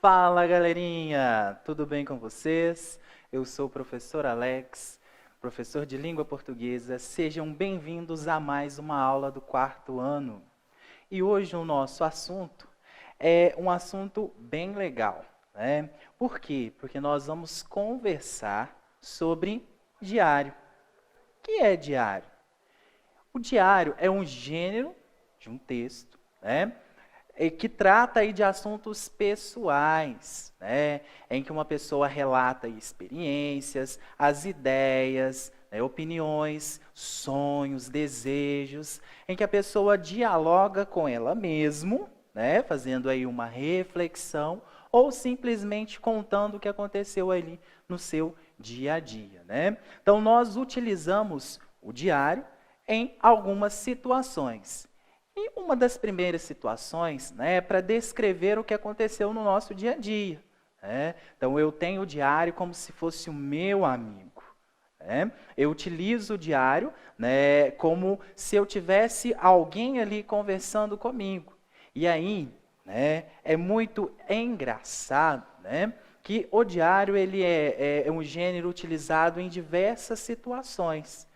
Fala, galerinha! Tudo bem com vocês? Eu sou o professor Alex, professor de língua portuguesa. Sejam bem-vindos a mais uma aula do quarto ano. E hoje o nosso assunto é um assunto bem legal, né? Por quê? Porque nós vamos conversar sobre diário. O que é diário? O diário é um gênero de um texto, né? Que trata aí de assuntos pessoais, né? Em que uma pessoa relata experiências, as ideias, né? Opiniões, sonhos, desejos, em que a pessoa dialoga com ela mesma, né? Fazendo aí uma reflexão ou simplesmente contando o que aconteceu ali no seu dia a dia, né? Então nós utilizamos o diário em algumas situações. E uma das primeiras situações, né, é para descrever o que aconteceu no nosso dia a dia, né? Então, eu tenho o diário como se fosse o meu amigo, né? Eu utilizo o diário, né, como se eu tivesse alguém ali conversando comigo. E aí, né, é muito engraçado, né, que o diário ele é um gênero utilizado em diversas situações.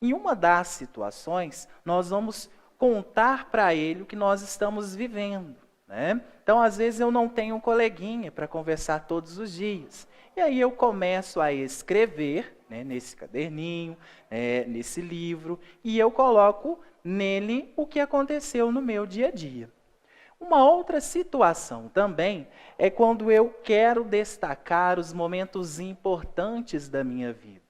Em uma das situações, nós vamos contar para ele o que nós estamos vivendo, né? Então, às vezes, eu não tenho um coleguinha para conversar todos os dias. E aí eu começo a escrever, né, nesse caderninho, nesse livro, e eu coloco nele o que aconteceu no meu dia a dia. Uma outra situação também é quando eu quero destacar os momentos importantes da minha vida.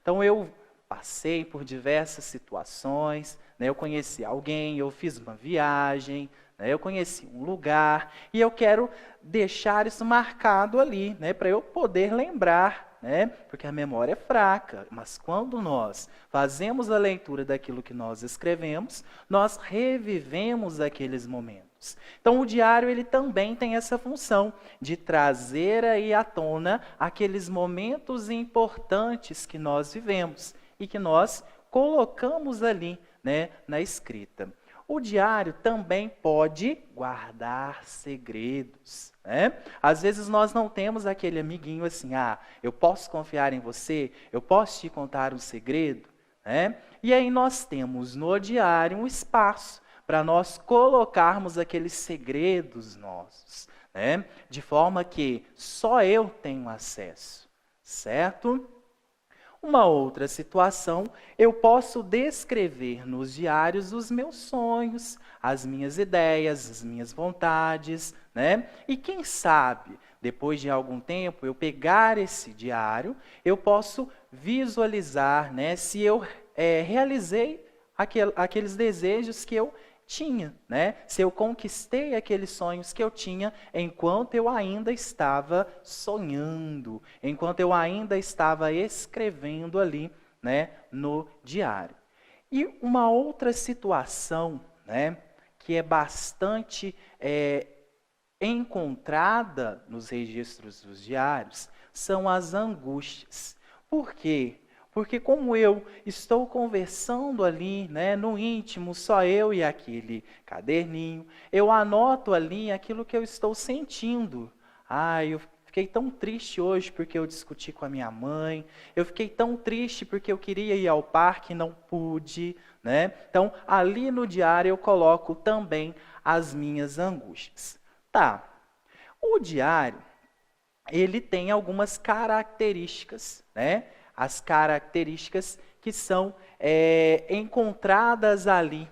Então, eu passei por diversas situações, né? Eu conheci alguém, eu fiz uma viagem, né? Eu conheci um lugar e eu quero deixar isso marcado ali, né? Para eu poder lembrar, né? Porque a memória é fraca, mas quando nós fazemos a leitura daquilo que nós escrevemos, nós revivemos aqueles momentos. Então o diário ele também tem essa função de trazer aí à tona aqueles momentos importantes que nós vivemos e que nós colocamos ali, né, na escrita. O diário também pode guardar segredos, né? Às vezes nós não temos aquele amiguinho assim, eu posso confiar em você, eu posso te contar um segredo, né? E aí nós temos no diário um espaço para nós colocarmos aqueles segredos nossos, né? De forma que só eu tenho acesso, certo? Uma outra situação, eu posso descrever nos diários os meus sonhos, as minhas ideias, as minhas vontades, né? E quem sabe, depois de algum tempo, eu pegar esse diário, eu posso visualizar, né, se eu realizei aqueles desejos que eu tinha, né? Se eu conquistei aqueles sonhos que eu tinha enquanto eu ainda estava sonhando, enquanto eu ainda estava escrevendo ali, né, no diário. E uma outra situação, né, que é bastante encontrada nos registros dos diários, são as angústias. Por quê? Porque como eu estou conversando ali, né, no íntimo, só eu e aquele caderninho, eu anoto ali aquilo que eu estou sentindo. Eu fiquei tão triste hoje porque eu discuti com a minha mãe, eu fiquei tão triste porque eu queria ir ao parque e não pude, né? Então, ali no diário eu coloco também as minhas angústias. Tá, o diário, ele tem algumas características, né? As características que são encontradas ali,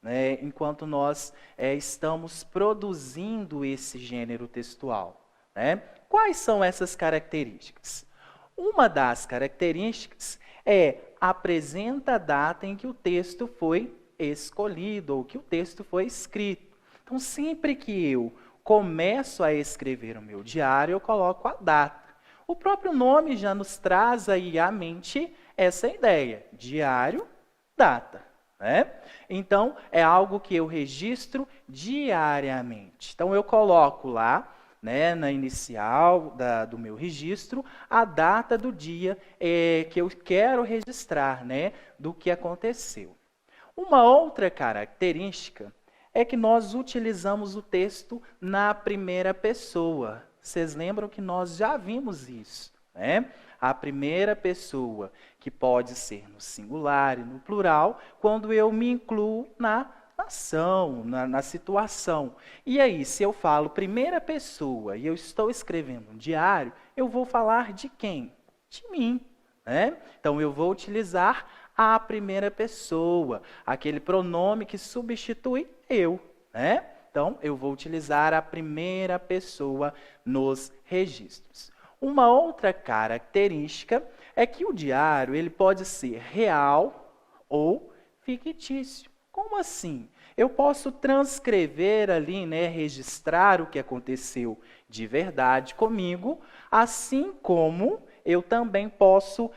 né, enquanto nós estamos produzindo esse gênero textual, né? Quais são essas características? Uma das características apresenta a data em que o texto foi escolhido ou que o texto foi escrito. Então, sempre que eu começo a escrever o meu diário, eu coloco a data. O próprio nome já nos traz aí à mente essa ideia, diário, data, né? Então, é algo que eu registro diariamente. Então, eu coloco lá, né, na inicial do meu registro, a data do dia que eu quero registrar, né, do que aconteceu. Uma outra característica é que nós utilizamos o texto na primeira pessoa. Vocês lembram que nós já vimos isso, né? A primeira pessoa, que pode ser no singular e no plural, quando eu me incluo na ação, na situação. E aí, se eu falo primeira pessoa e eu estou escrevendo um diário, eu vou falar de quem? De mim, né? Então, eu vou utilizar a primeira pessoa, aquele pronome que substitui eu, né? Então, eu vou utilizar a primeira pessoa nos registros. Uma outra característica é que o diário ele pode ser real ou fictício. Como assim? Eu posso transcrever ali, né, registrar o que aconteceu de verdade comigo, assim como eu também posso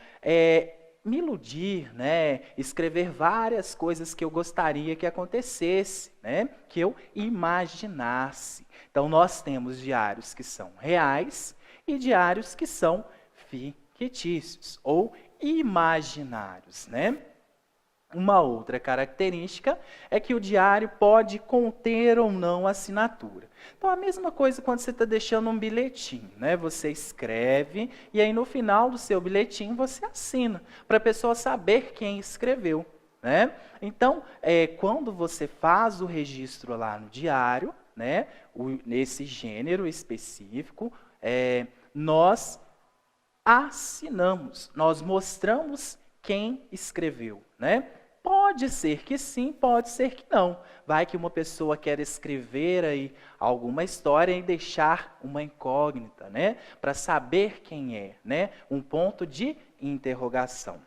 me iludir, né, escrever várias coisas que eu gostaria que acontecesse, né, que eu imaginasse. Então, nós temos diários que são reais e diários que são fictícios ou imaginários, né? Uma outra característica é que o diário pode conter ou não assinatura. Então, a mesma coisa quando você está deixando um bilhetinho, né? Você escreve e aí no final do seu bilhetinho você assina, para a pessoa saber quem escreveu, né? Então, quando você faz o registro lá no diário, né? Nesse gênero específico, nós assinamos, nós mostramos quem escreveu, né? Pode ser que sim, pode ser que não. Vai que uma pessoa quer escrever aí alguma história e deixar uma incógnita, né? Para saber quem é, né? Um ponto de interrogação.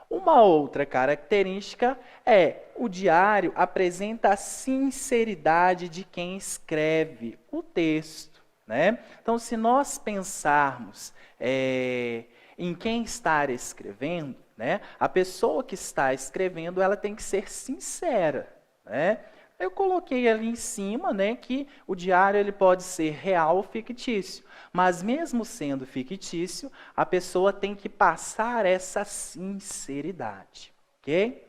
Uma outra característica é o diário apresenta a sinceridade de quem escreve o texto, né? Então, se nós pensarmos em quem está escrevendo, né? A pessoa que está escrevendo, ela tem que ser sincera, né? Eu coloquei ali em cima, né, que o diário ele pode ser real ou fictício, mas mesmo sendo fictício, a pessoa tem que passar essa sinceridade, ok?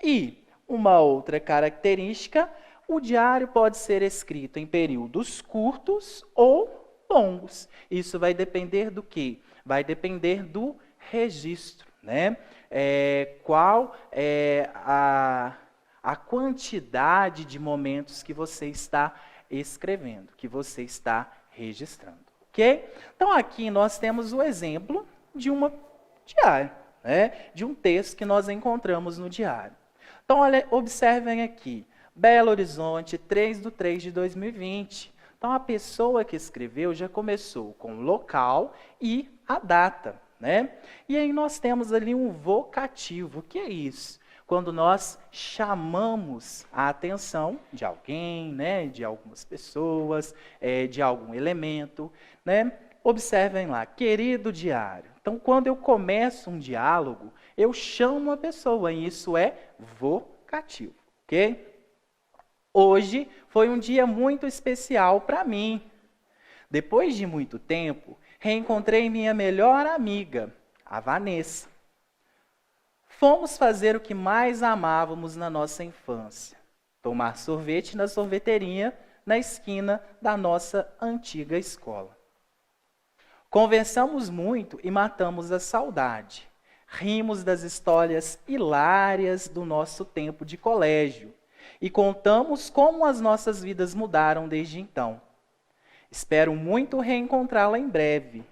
E uma outra característica, o diário pode ser escrito em períodos curtos ou longos. Isso vai depender do quê? Vai depender do registro, né? Qual é a quantidade de momentos que você está escrevendo, que você está registrando, ok? Então, aqui nós temos o exemplo de uma diário, né? De um texto que nós encontramos no diário. Então, olha, observem aqui, Belo Horizonte, 3/3/2020. Então, a pessoa que escreveu já começou com o local e a data, né? E aí nós temos ali um vocativo. O que é isso? Quando nós chamamos a atenção de alguém, né? De algumas pessoas, de algum elemento, né? Observem lá, querido diário. Então, quando eu começo um diálogo, eu chamo a pessoa, e isso é vocativo, ok? Hoje foi um dia muito especial para mim. Depois de muito tempo, reencontrei minha melhor amiga, a Vanessa. Fomos fazer o que mais amávamos na nossa infância: tomar sorvete na sorveteria na esquina da nossa antiga escola. Conversamos muito e matamos a saudade. Rimos das histórias hilárias do nosso tempo de colégio e contamos como as nossas vidas mudaram desde então. Espero muito reencontrá-la em breve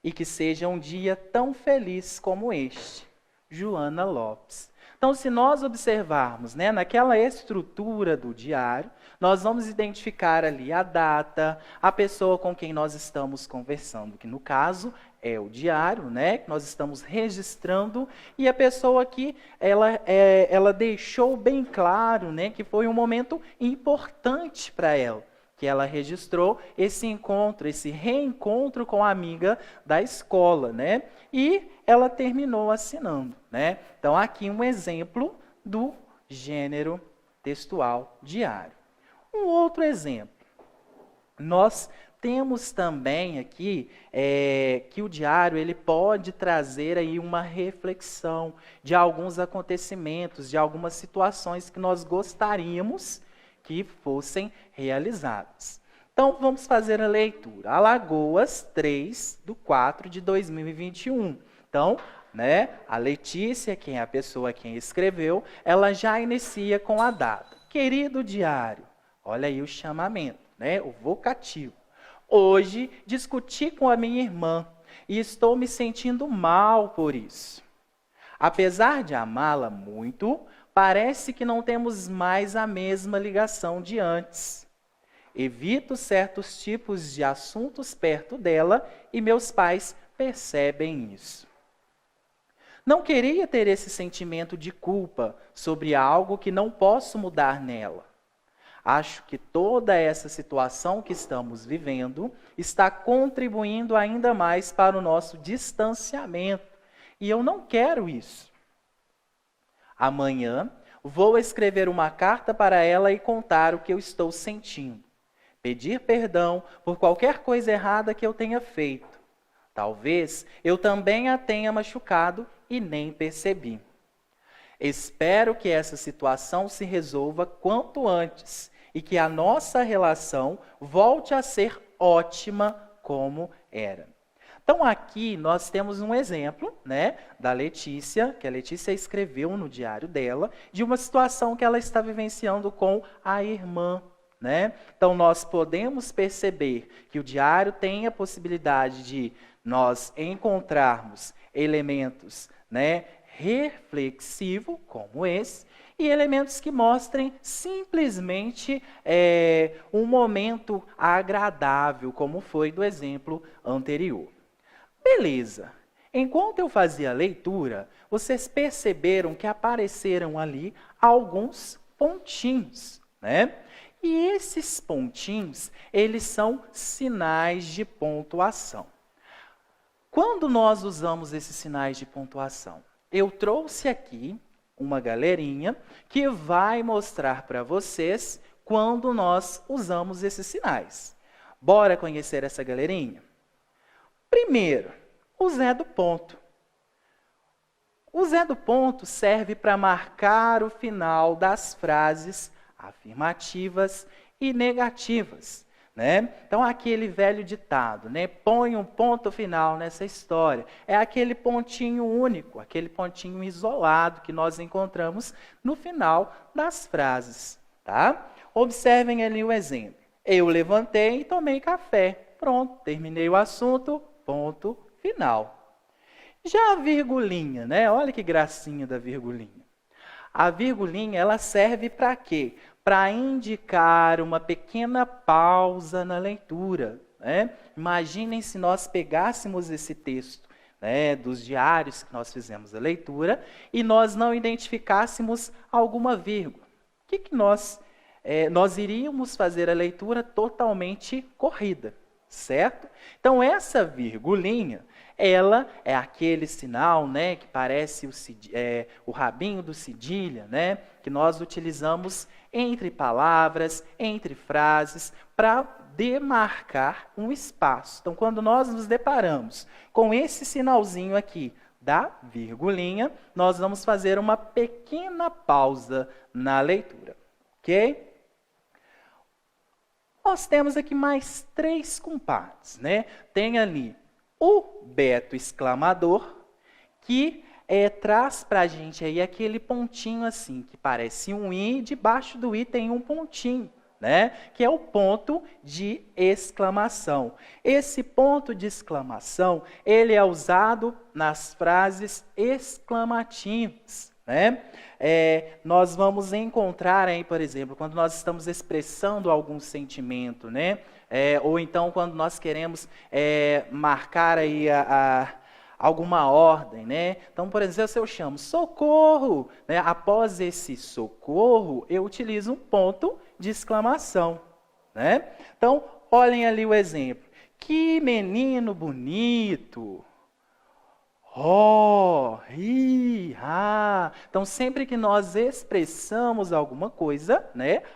e que seja um dia tão feliz como este. Joana Lopes. Então, se nós observarmos, né, naquela estrutura do diário, nós vamos identificar ali a data, a pessoa com quem nós estamos conversando, que no caso é o diário, né, que nós estamos registrando, e a pessoa que ela deixou bem claro, né, que foi um momento importante para ela, que ela registrou esse encontro, esse reencontro com a amiga da escola, né? E ela terminou assinando, né? Então, aqui um exemplo do gênero textual diário. Um outro exemplo. Nós temos também aqui que o diário ele pode trazer aí uma reflexão de alguns acontecimentos, de algumas situações que nós gostaríamos que fossem realizadas. Então, vamos fazer a leitura. Alagoas, 3/4/2021. Então, a Letícia, quem é a pessoa quem escreveu, ela já inicia com a data. Querido diário, olha aí o chamamento, o vocativo. Hoje, discuti com a minha irmã e estou me sentindo mal por isso. Apesar de amá-la muito, parece que não temos mais a mesma ligação de antes. Evito certos tipos de assuntos perto dela e meus pais percebem isso. Não queria ter esse sentimento de culpa sobre algo que não posso mudar nela. Acho que toda essa situação que estamos vivendo está contribuindo ainda mais para o nosso distanciamento. E eu não quero isso. Amanhã vou escrever uma carta para ela e contar o que eu estou sentindo. Pedir perdão por qualquer coisa errada que eu tenha feito. Talvez eu também a tenha machucado e nem percebi. Espero que essa situação se resolva quanto antes e que a nossa relação volte a ser ótima como era. Então aqui nós temos um exemplo, da Letícia, que a Letícia escreveu no diário dela, de uma situação que ela está vivenciando com a irmã. Então nós podemos perceber que o diário tem a possibilidade de nós encontrarmos elementos reflexivos, como esse, e elementos que mostrem simplesmente um momento agradável, como foi do exemplo anterior. Beleza. Enquanto eu fazia a leitura, vocês perceberam que apareceram ali alguns pontinhos, E esses pontinhos, eles são sinais de pontuação. Quando nós usamos esses sinais de pontuação? Eu trouxe aqui uma galerinha que vai mostrar para vocês quando nós usamos esses sinais. Bora conhecer essa galerinha? Primeiro, o Zé do Ponto. O Zé do Ponto serve para marcar o final das frases afirmativas e negativas. Então, aquele velho ditado, põe um ponto final nessa história. É aquele pontinho único, aquele pontinho isolado que nós encontramos no final das frases. Observem ali o exemplo. Eu levantei e tomei café. Pronto, terminei o assunto, ponto final. Já a virgulinha, olha que gracinha da virgulinha. A virgulinha, ela serve para quê? Para indicar uma pequena pausa na leitura. Imaginem se nós pegássemos esse texto dos diários que nós fizemos a leitura e nós não identificássemos alguma vírgula. O que nós iríamos fazer a leitura totalmente corrida, certo? Então, essa virgulinha, ela é aquele sinal que parece o rabinho do cedilha, que nós utilizamos entre palavras, entre frases, para demarcar um espaço. Então, quando nós nos deparamos com esse sinalzinho aqui da virgulinha, nós vamos fazer uma pequena pausa na leitura, ok? Nós temos aqui mais 3 compartes, Tem ali o Beto exclamador, que traz para a gente aí aquele pontinho assim, que parece um I, debaixo do I tem um pontinho, que é o ponto de exclamação. Esse ponto de exclamação, ele é usado nas frases exclamativas, nós vamos encontrar aí, por exemplo, quando nós estamos expressando algum sentimento, ou então quando nós queremos marcar aí alguma ordem, Então, por exemplo, se eu chamo socorro, após esse socorro, eu utilizo um ponto de exclamação, Então, olhem ali o exemplo. Que menino bonito! Oh, ri, ah. Então, sempre que nós expressamos alguma coisa,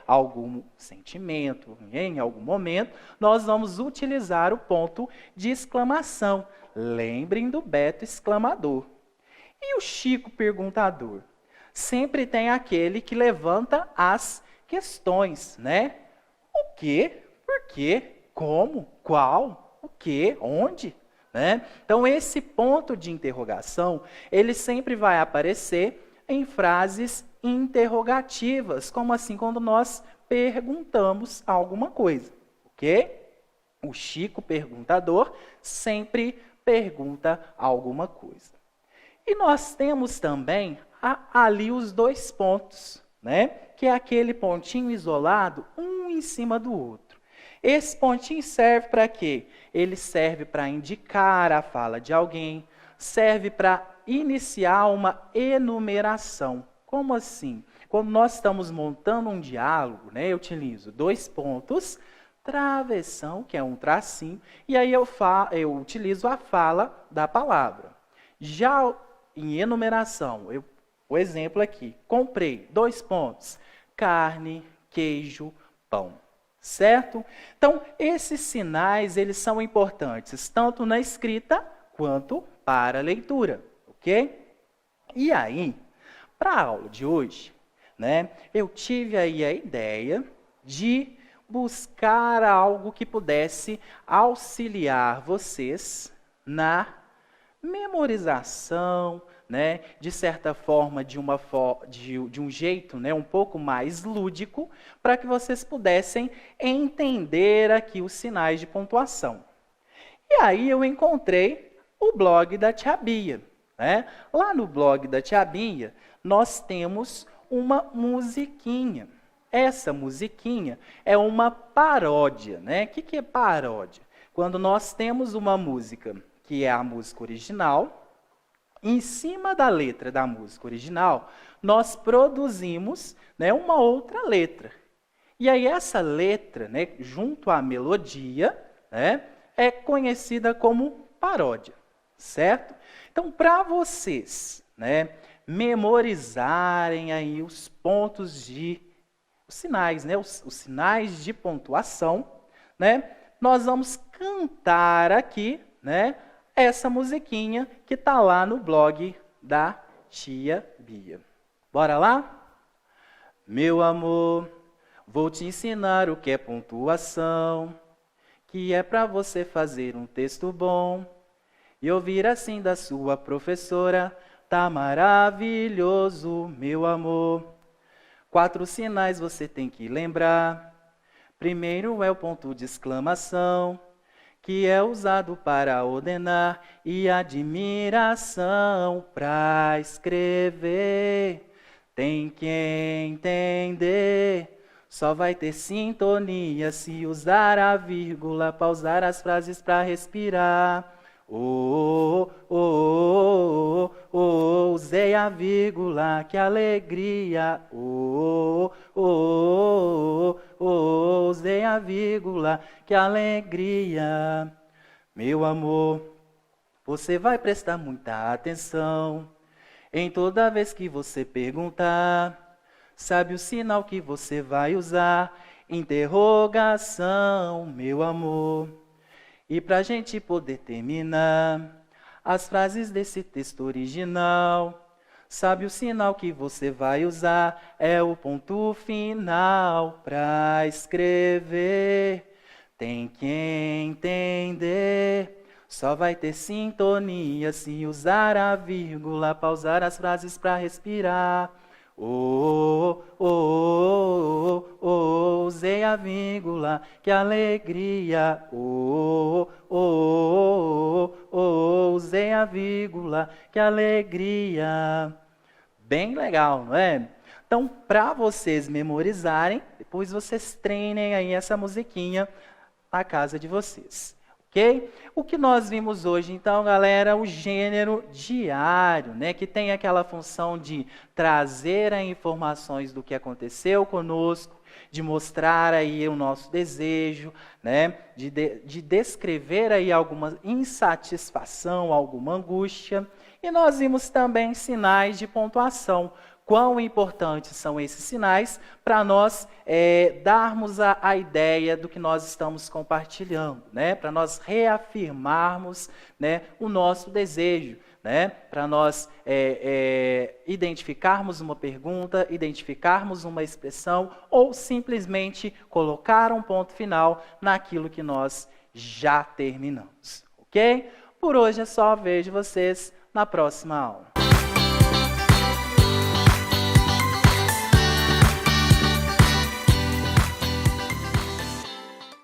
algum sentimento, em algum momento, nós vamos utilizar o ponto de exclamação. Lembrem do Beto exclamador. E o Chico perguntador? Sempre tem aquele que levanta as questões, né? O que, por quê, como, qual, o que, onde, né? Então, esse ponto de interrogação, ele sempre vai aparecer em frases interrogativas, como assim quando nós perguntamos alguma coisa, ok? O Chico perguntador sempre pergunta alguma coisa. E nós temos também ali os dois pontos, né? Que é aquele pontinho isolado, um em cima do outro. Esse pontinho serve para quê? Ele serve para indicar a fala de alguém, serve para iniciar uma enumeração. Como assim? Quando nós estamos montando um diálogo, né, eu utilizo dois pontos, travessão, que é um tracinho, e aí eu utilizo a fala da palavra. Já em enumeração, o exemplo aqui, comprei, dois pontos, carne, queijo, pão, certo? Então, esses sinais, eles são importantes, tanto na escrita quanto para a leitura, ok? E aí, para a aula de hoje, né, eu tive aí a ideia de buscar algo que pudesse auxiliar vocês na memorização, né, de certa forma, de um jeito, né, um pouco mais lúdico, para que vocês pudessem entender aqui os sinais de pontuação. E aí eu encontrei o blog da Tia Bia, né? Lá no blog da Tia Bia, nós temos uma musiquinha. Essa musiquinha é uma paródia, né? O que é paródia? Quando nós temos uma música, que é a música original, em cima da letra da música original, nós produzimos, né, uma outra letra. E aí essa letra, né, junto à melodia, né, é conhecida como paródia, certo? Então, para vocês, né, memorizarem aí os pontos os sinais, né, os sinais de pontuação, né, nós vamos cantar aqui, né, essa musiquinha que está lá no blog da Tia Bia. Bora lá? Meu amor, vou te ensinar o que é pontuação, que é para você fazer um texto bom e ouvir assim da sua professora. Tá maravilhoso, meu amor. 4 sinais você tem que lembrar. Primeiro é o ponto de exclamação, que é usado para ordenar, e admiração para escrever. Tem que entender, só vai ter sintonia se usar a vírgula, pausar as frases para respirar. Oh, oh, oh, oh, oh, usei a vírgula, que alegria. Oh, oh, oh, oh, usei a vírgula, que alegria. Meu amor, você vai prestar muita atenção em toda vez que você perguntar. Sabe o sinal que você vai usar? Interrogação, meu amor. E para a gente poder terminar as frases desse texto original, sabe o sinal que você vai usar? É o ponto final para escrever. Tem que entender, só vai ter sintonia se usar a vírgula, pausar as frases para respirar. Oh, oh, oh, oh, oh, usei a vírgula, que alegria. Oh, oh, oh, oh, usei a vírgula, que alegria. Bem legal, não é? Então, para vocês memorizarem, depois vocês treinem aí essa musiquinha na casa de vocês. Okay? O que nós vimos hoje, então, galera, o gênero diário, né, que tem aquela função de trazer as informações do que aconteceu conosco, de mostrar aí o nosso desejo, né, de descrever aí alguma insatisfação, alguma angústia. E nós vimos também sinais de pontuação. Quão importantes são esses sinais para nós darmos a ideia do que nós estamos compartilhando, né? Para nós reafirmarmos, né, o nosso desejo, né? Para nós identificarmos uma pergunta, identificarmos uma expressão ou simplesmente colocar um ponto final naquilo que nós já terminamos, ok? Por hoje é só, vejo vocês na próxima aula.